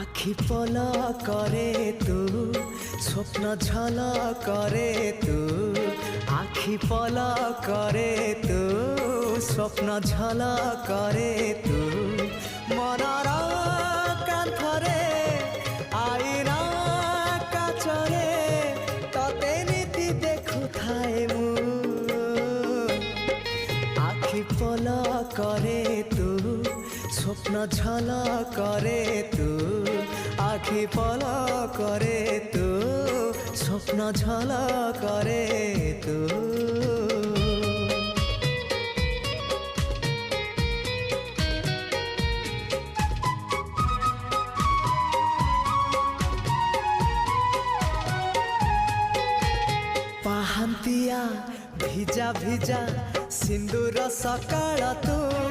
আখি পলা করে তু স্বপ্ন ঝল করে তু আখি পলা করে তু স্বপ্ন ঝল করে তু মনর কান্থরে আইনা কাচরে ততে নীতি দেখুথাए মু আখি পলা করে তু স্বপ্ন ঝল করে তু আখি পল করে তু স্বপ্ন ঝল করে তু ପାହାନ୍ତିଆ ଭିଜା ଭିଜା ସିନ୍ଦୁର ସକାଳ ତୁ